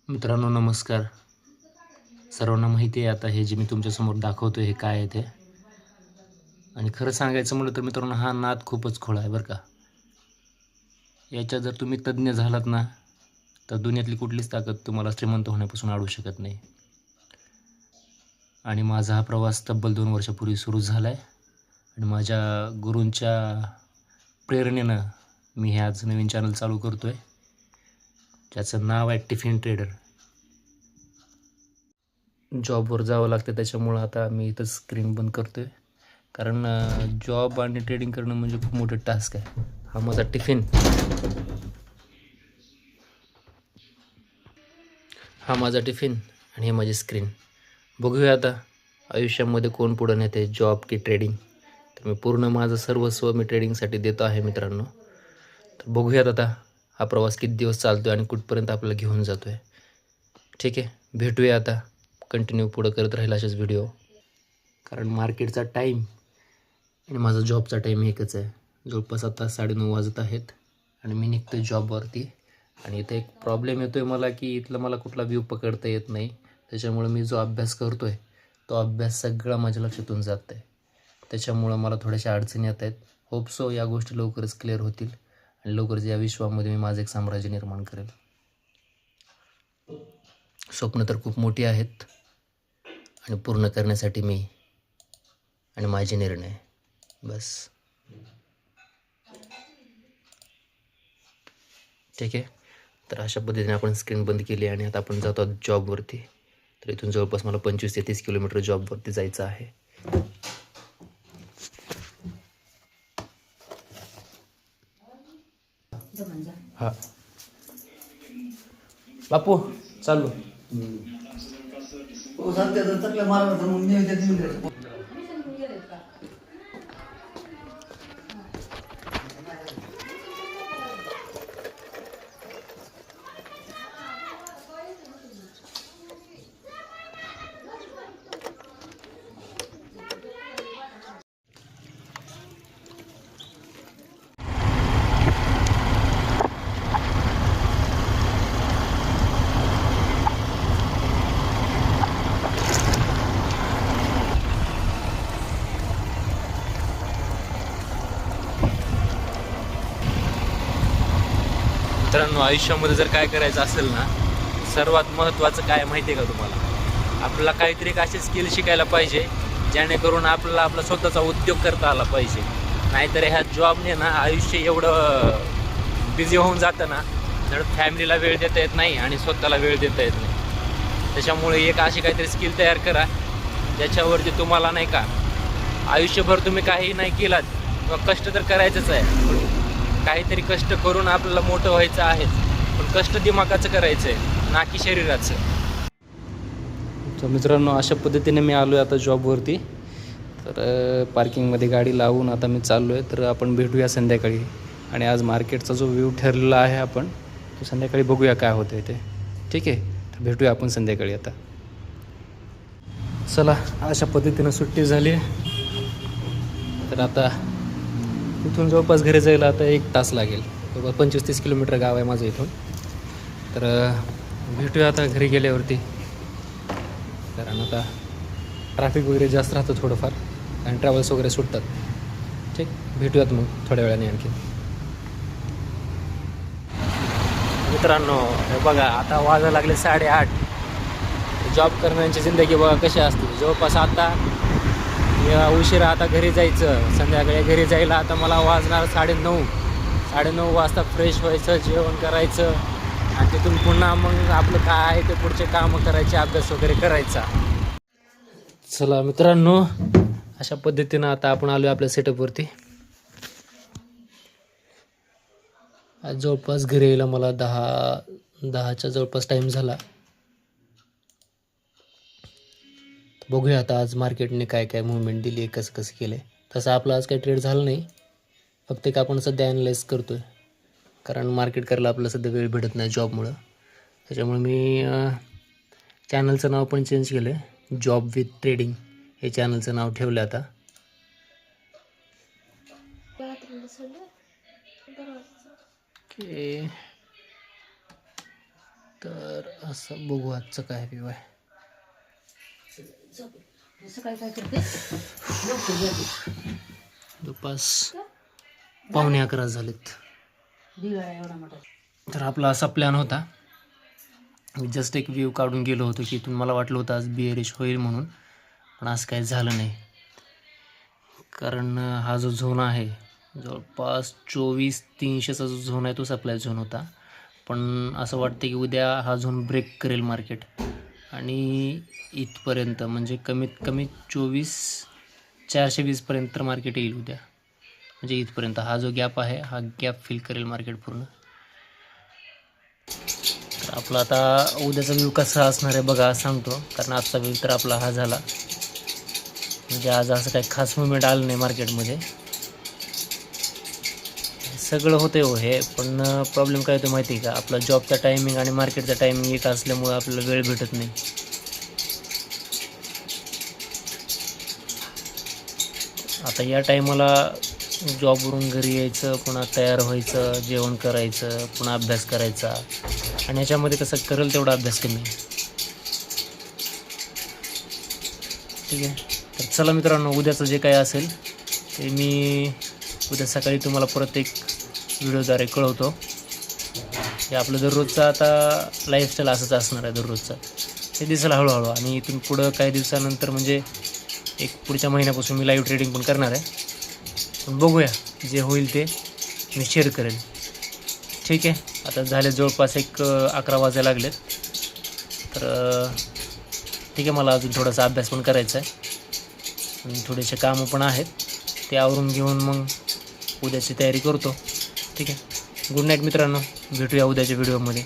मित्रांनो नमस्कार. सर्वांना माहिती आहे आता हे जे मी तुमच्यासमोर दाखवतो हे काय आहे ते. आणि खरं सांगायचं म्हटलं तर मित्रांनो हा नाद खूपच खोळा आहे बरं का. याच्या जर तुम्ही तज्ज्ञ झालात ना तर दुनियातली कुठलीच ताकद तुम्हाला श्रीमंत होण्यापासून अडवू शकत नाही. आणि माझा हा प्रवास तब्बल 2 वर्षापूर्वी सुरू झाला आहे आणि माझ्या गुरूंच्या प्रेरणेनं मी हे आज नवीन चॅनल चालू करतो आहे, ज्याचं नाव आहे टिफिन ट्रेडर. जॉबवर जावं लागतं त्याच्यामुळं आता मी इथं स्क्रीन बंद करतो आहे, कारण जॉब आणि ट्रेडिंग करणं म्हणजे खूप मोठं टास्क आहे. हा माझा टिफिन, आणि हे माझी स्क्रीन. बघूया आता आयुष्यामध्ये कोण पुढं नेते, जॉब की ट्रेडिंग. तर मी पूर्ण माझं सर्वस्व मी ट्रेडिंगसाठी देतो आहे मित्रांनो. तर बघूयात आता हा प्रवास किती दिवस चालतो आहे आणि कुठपर्यंत आपल्याला घेऊन जातो आहे. ठीक आहे, भेटूया आता. कंटिन्यू पुढं करत राहील असेच व्हिडिओ, कारण मार्केटचा टाईम आणि माझा जॉबचा टाईम एकच आहे. जवळपास आता 9:30 वाजत आहेत आणि मी निघतो आहे जॉबवरती. आणि इथं एक प्रॉब्लेम येतो आहे मला, की इथलं मला कुठला व्ह्यू पकडता येत नाही. त्याच्यामुळं मी जो अभ्यास करतो आहे तो अभ्यास सगळा माझ्या लक्षातून जात आहे. त्याच्यामुळं मला थोड्याशा अडचणी येत आहेत. होप सो या गोष्टी लवकरच क्लिअर होतील आणि लवकरच या विश्वामध्ये मी माझं एक साम्राज्य निर्माण करेल. स्वप्न तर खूप मोठी आहेत आणि पूर्ण करण्यासाठी मी आणि माझे निर्णय बस. ठीक आहे, तर अशा पद्धतीने आपण स्क्रीन बंद केली आणि आता आपण जातो जॉबवरती. तर इथून जवळपास मला 25 ते 30 किलोमीटर जॉबवरती जायचं आहे. हां बापू चालू. मित्रांनो, आयुष्यामध्ये जर काय करायचं असेल ना, सर्वात महत्त्वाचं काय माहिती आहे का तुम्हाला? आपल्याला काहीतरी असे स्किल शिकायला पाहिजे जेणेकरून आपल्याला आपला स्वतःचा उद्योग करता आला पाहिजे. नाहीतर ह्या जॉबने ना आयुष्य एवढं बिझी होऊन जातं ना, तर फॅमिलीला वेळ देता येत नाही आणि स्वतःला वेळ देता येत नाही. त्याच्यामुळे एक अशी काहीतरी स्किल तयार करा ज्याच्यावरती तुम्हाला नाही का आयुष्यभर तुम्ही काही नाही केलात किंवा कष्ट तर करायचंच आहे, काहीतरी कष्ट करून आपल्याला मोठं व्हायचं आहेच, पण कष्ट दिमागाचं करायचं आहे ना की शरीराचं. तर मित्रांनो, अशा पद्धतीने मी आलो आहे आता जॉबवरती. तर पार्किंगमध्ये गाडी लावून आता मी चाललो आहे. तर आपण भेटूया संध्याकाळी आणि आज मार्केटचा जो व्ह्यू ठरलेला आहे आपण तो संध्याकाळी बघूया काय होतं आहे ते. ठीक आहे, तर भेटूया आपण संध्याकाळी. आता चला, अशा पद्धतीनं सुट्टी झाली. तर आता इथून जवळपास घरी जायला आता 1 तास लागेल. 25-30 किलोमीटर गाव आहे माझं इथून. तर भेटूया आता घरी गेल्यावरती, कारण आता ट्रॅफिक वगैरे जास्त राहतं थोडंफार आणि ट्रॅव्हल्स वगैरे सुटतात. ठीक, भेटूयात मग थोड्या वेळाने आणखी. मित्रांनो हे बघा, आता वाजायला लागले 8:30. जॉब करण्याची जिंदगी बघा कशी असते. जवळपास आता उशिरा आता घरी जायचं, संध्याकाळी घरी जायला आता मला वाजणार 9:30. 9:30 वाजता फ्रेश व्हायचं, जेवण करायचं आणि तिथून पुन्हा मग आपलं काय आहे ते पुढचे कामं करायचे, अभ्यास वगैरे करायचा. चला मित्रांनो, अशा पद्धतीनं आता आपण आलो आपल्या सेटअपवरती. आज जवळपास घरी यायला मला 10च्या जवळपास टाईम झाला. बघूया आता आज मार्केटने काय काय मुवमेंट दिली आहे, कसं कसं केलं आहे. तसं आपलं आज काही ट्रेड झालं नाही, फक्त एक आपण सध्या ॲनलाईज करतो आहे, कारण मार्केट करायला आपल्याला सध्या वेळ भेटत नाही जॉबमुळं. त्याच्यामुळे मी चॅनलचं नाव पण चेंज केलं आहे, जॉब विथ ट्रेडिंग हे चॅनलचं नाव ठेवलं आता. ओके, तर असं बघू आजचं काय व्यू आहे. काय काय करते दुपास 11:15 झालेत. दिवाळी एवढा मोठा. तर आपला असा प्लॅन होता. मी जस्ट एक व्ह्यू काढून गेलो होतो की इथून मला वाटलं होतं आज बिअरिश होईल म्हणून, पण असं काही झालं नाही. कारण हा जो झोन आहे जवळपास 2400-300चा जो झोन आहे तो सप्लाय झोन होता. पण असं वाटतं की उद्या हा झोन ब्रेक करेल मार्केट आणि इथपर्यंत म्हणजे कमीत कमी 24,420पर्यंत तर मार्केट येईल उद्या. म्हणजे इथपर्यंत हा जो गॅप आहे हा गॅप फिल करेल मार्केट पूर्ण. तर आपला आता उद्याचा व्ह्यू कसा असणार आहे बघा सांगतो. कारण आजचा व्ह्यू तर आपला हा झाला. म्हणजे आज असं काही खास मुवमेंट आलं नाही मार्केटमध्ये. सगळं होतं हो हे, पण प्रॉब्लेम काय होतं माहिती आहे का, आपला जॉबचा टायमिंग आणि मार्केटचा टायमिंग एक असल्यामुळं आपल्याला वेळ भेटत नाही. आता या टायमाला जॉबवरून घरी यायचं, पुन्हा तयार व्हायचं, जेवण करायचं, पुन्हा अभ्यास करायचा आणि ह्याच्यामध्ये कसं करेल तेवढा अभ्यास कमी. ठीक आहे. तर चला मित्रांनो, उद्याचं जे काय असेल ते मी उद्या सकाळी तुम्हाला परत एक व्हिडिओद्वारे कळवतो. हे आपलं दररोजचं आता लाईफस्टाईल असंच असणार आहे दररोजचं. ते दिसेल हळूहळू आणि इथून पुढं काही दिवसानंतर म्हणजे एक पुढच्या महिन्यापासून मी लाईव्ह ट्रेडिंग पण करणार आहे. पण बघूया जे होईल ते मी शेअर करेल. ठीक आहे. आता झाले जवळपास एक 11 वाजायला लागलेत. तर ठीक आहे, मला अजून थोडासा अभ्यास पण करायचा आहे आणि थोडेसे कामं पण आहेत. ते आवरून घेऊन मग उद्याची तयारी करतो. ठीक आहे. गुड नाईट मित्रांनो, भेटूया उद्याच्या व्हिडिओमध्ये.